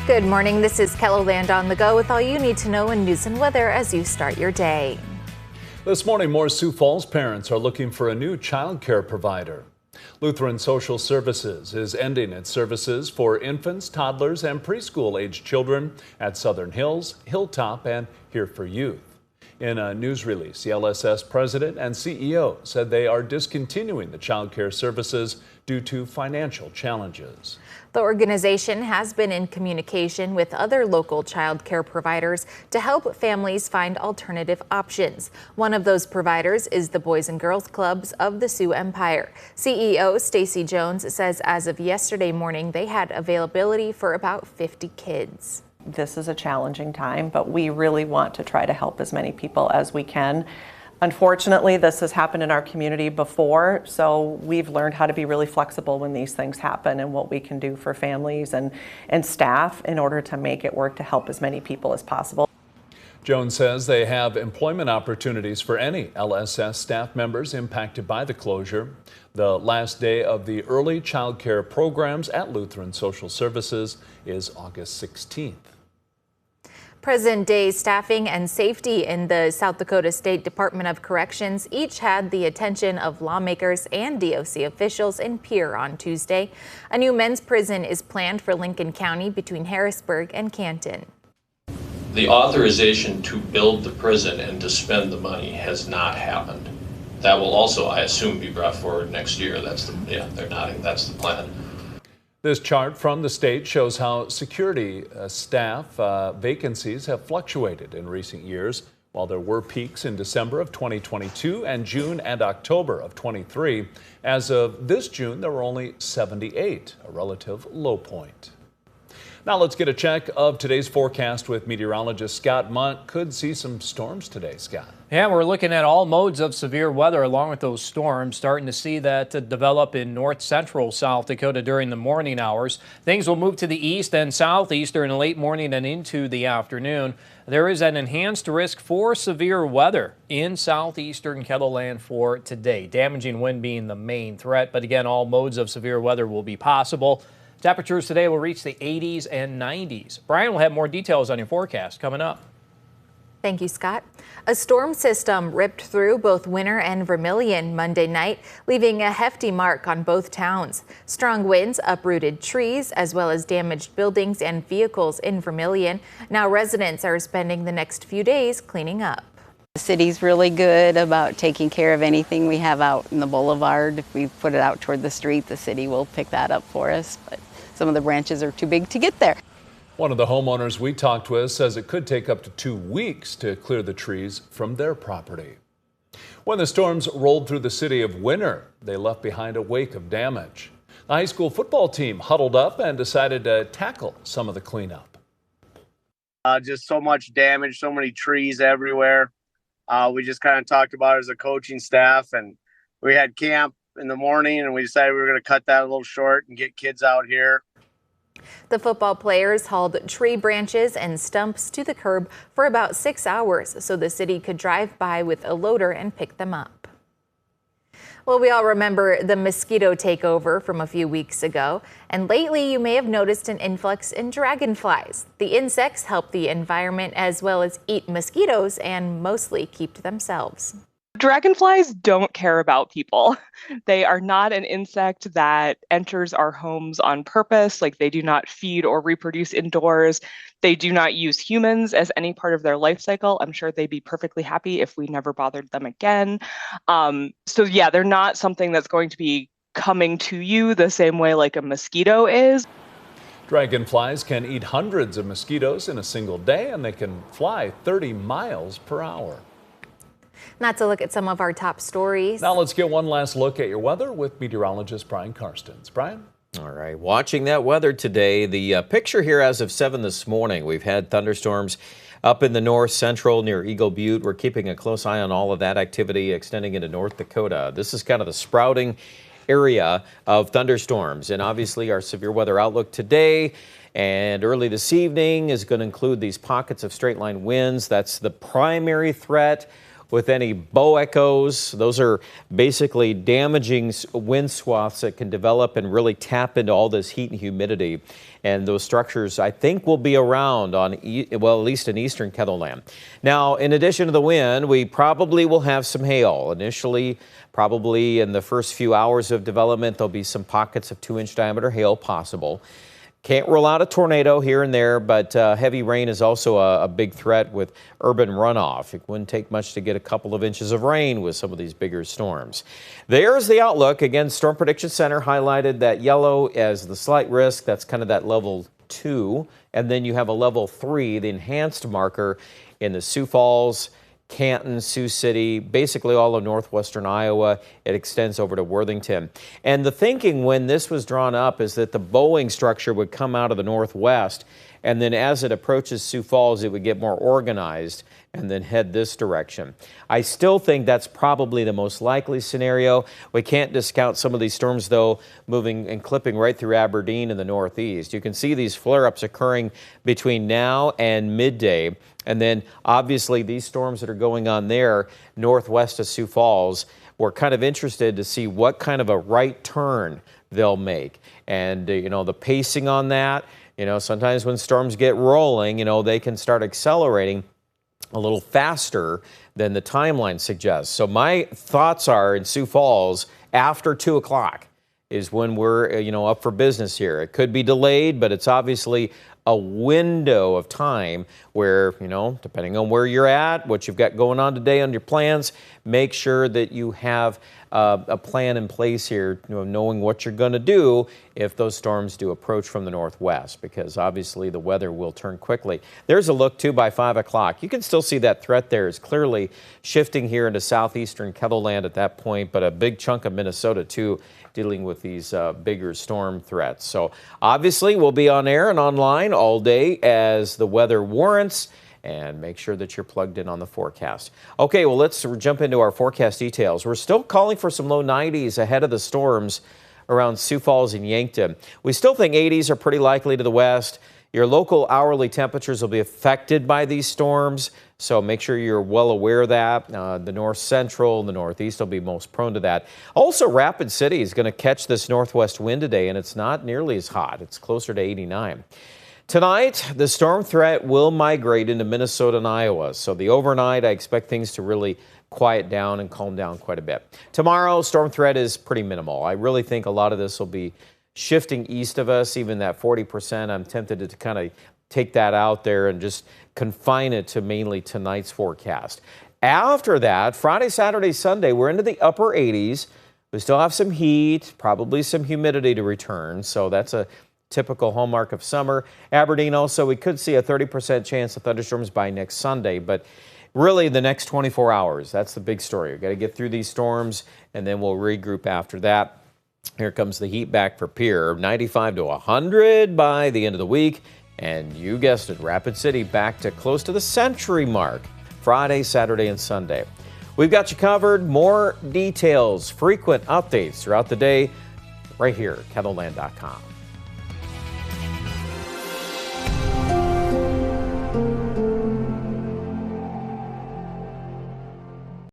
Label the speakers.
Speaker 1: Good morning. This is KELOLAND On the Go with all you need to know in news and weather as you start your day.
Speaker 2: This morning, more Sioux Falls parents are looking for a new child care provider. Lutheran Social Services is ending its services for infants, toddlers, and preschool-aged children at Southern Hills, Hilltop, and Here for Youth. In a news release, the LSS president and CEO said they are discontinuing the child care services due to financial challenges.
Speaker 1: The organization has been in communication with other local child care providers to help families find alternative options. One of those providers is the Boys and Girls Clubs of the Sioux Empire. CEO Stacy Jones says as of yesterday morning, they had availability for about 50 kids.
Speaker 3: This is a challenging time, but we really want to try to help as many people as we can. Unfortunately, this has happened in our community before, so we've learned how to be really flexible when these things happen and what we can do for families and staff in order to make it work to help as many people as possible.
Speaker 2: Jones says they have employment opportunities for any LSS staff members impacted by the closure. The last day of the early child care programs at Lutheran Social Services is August 16th.
Speaker 1: Present day staffing and safety in the South Dakota State Department of Corrections each had the attention of lawmakers and DOC officials in Pierre on Tuesday. A new men's prison is planned for Lincoln County between Harrisburg and Canton.
Speaker 4: The authorization to build the prison and to spend the money has not happened. That will also, I assume, be brought forward next year. They're nodding. That's the plan.
Speaker 2: This chart from the state shows how security staff vacancies have fluctuated in recent years. While there were peaks in December of 2022 and June and October of 23, as of this June, there were only 78, a relative low point. Now let's get a check of today's forecast with meteorologist Scott Munt. Could see some storms today, Scott.
Speaker 5: Yeah, we're looking at all modes of severe weather along with those storms. Starting to see that develop in north central South Dakota during the morning hours. Things will move to the east and southeast during the late morning and into the afternoon. There is an enhanced risk for severe weather in southeastern KELOLAND for today. Damaging wind being the main threat, but again, all modes of severe weather will be possible. Temperatures today will reach the 80s and 90s. Brian will have more details on your forecast coming up.
Speaker 1: Thank you, Scott. A storm system ripped through both Winter and Vermilion Monday night, leaving a hefty mark on both towns. Strong winds uprooted trees as well as damaged buildings and vehicles in Vermilion. Now residents are spending the next few days cleaning up.
Speaker 6: The city's really good about taking care of anything we have out in the boulevard. If we put it out toward the street, the city will pick that up for us, but some of the branches are too big to get there.
Speaker 2: One of the homeowners we talked with says it could take up to 2 weeks to clear the trees from their property. When the storms rolled through the city of Winter, they left behind a wake of damage. The high school football team huddled up and decided to tackle some of the cleanup.
Speaker 7: Just so much damage, so many trees everywhere. We just kind of talked about it as a coaching staff, and we had camp in the morning, and we decided we were going to cut that a little short and get kids out here.
Speaker 1: The football players hauled tree branches and stumps to the curb for about 6 hours so the city could drive by with a loader and pick them up. Well, we all remember the mosquito takeover from a few weeks ago, and lately you may have noticed an influx in dragonflies. The insects help the environment as well as eat mosquitoes and mostly keep to themselves.
Speaker 8: Dragonflies don't care about people. They are not an insect that enters our homes on purpose. Like, they do not feed or reproduce indoors. They do not use humans as any part of their life cycle. I'm sure they'd be perfectly happy if we never bothered them again. So yeah, they're not something that's going to be coming to you the same way like a mosquito is.
Speaker 2: Dragonflies can eat hundreds of mosquitoes in a single day, and they can fly 30 miles per hour.
Speaker 1: That's a look at some of our top stories.
Speaker 2: Now let's get one last look at your weather with meteorologist Brian Karstens. Brian?
Speaker 9: All right, watching that weather today. The picture here as of 7 this morning, we've had thunderstorms up in the north central near Eagle Butte. We're keeping a close eye on all of that activity extending into North Dakota. This is kind of the sprouting area of thunderstorms, and obviously our severe weather outlook today and early this evening is going to include these pockets of straight line winds. That's the primary threat. with any bow echoes. Those are basically damaging wind swaths that can develop and really tap into all this heat and humidity. And those structures, I think, will be around on, well, at least in eastern KELOLAND. Now, in addition to the wind, we probably will have some hail. Initially, probably in the first few hours of development, there'll be some pockets of 2-inch diameter hail possible. Can't rule out a tornado here and there, but heavy rain is also a big threat with urban runoff. It wouldn't take much to get a couple of inches of rain with some of these bigger storms. There's the outlook. Again, Storm Prediction Center highlighted that yellow as the slight risk. That's kind of that level 2. And then you have a level 3, the enhanced marker in the Sioux Falls, Canton, Sioux City, basically all of northwestern Iowa. It extends over to Worthington. And the thinking when this was drawn up is that the bowing structure would come out of the northwest, and then as it approaches Sioux Falls, it would get more organized and then head this direction. I still think that's probably the most likely scenario. We can't discount some of these storms, though, moving and clipping right through Aberdeen in the northeast. You can see these flare-ups occurring between now and midday. And then, obviously, these storms that are going on there northwest of Sioux Falls, we're kind of interested to see what kind of a right turn they'll make. And, you know, the pacing on that, you know, sometimes when storms get rolling, you know, they can start accelerating a little faster than the timeline suggests. So my thoughts are in Sioux Falls after 2 o'clock is when we're, you know, up for business here. It could be delayed, but it's obviously a window of time where, you know, depending on where you're at, what you've got going on today on your plans, make sure that you have a plan in place here, you know, knowing what you're going to do if those storms do approach from the northwest, because obviously the weather will turn quickly. There's a look, too, by 5 o'clock. You can still see that threat there is clearly shifting here into southeastern KELOLAND at that point, but a big chunk of Minnesota, too, dealing with these bigger storm threats. So obviously we'll be on air and online all day as the weather warrants, and make sure that you're plugged in on the forecast. Okay, well, let's jump into our forecast details. We're still calling for some low 90s ahead of the storms around Sioux Falls and Yankton. We still think 80s are pretty likely to the west. Your local hourly temperatures will be affected by these storms, so make sure you're well aware of that. The north central and the northeast will be most prone to that. Also, Rapid City is going to catch this northwest wind today, and it's not nearly as hot. It's closer to 89. Tonight, the storm threat will migrate into Minnesota and Iowa, so the overnight, I expect things to really quiet down and calm down quite a bit. Tomorrow, storm threat is pretty minimal. I really think a lot of this will be shifting east of us, even that 40%. I'm tempted to kind of take that out there and just confine it to mainly tonight's forecast. After that, Friday, Saturday, Sunday, we're into the upper 80s. We still have some heat, probably some humidity to return, so that's a typical hallmark of summer. Aberdeen also, we could see a 30% chance of thunderstorms by next Sunday, but really the next 24 hours, that's the big story. We've got to get through these storms, and then we'll regroup after that. Here comes the heat back for Pierre, 95 to 100 by the end of the week. And you guessed it, Rapid City back to close to the century mark Friday, Saturday, and Sunday. We've got you covered. More details, frequent updates throughout the day right here at KELOLAND.com.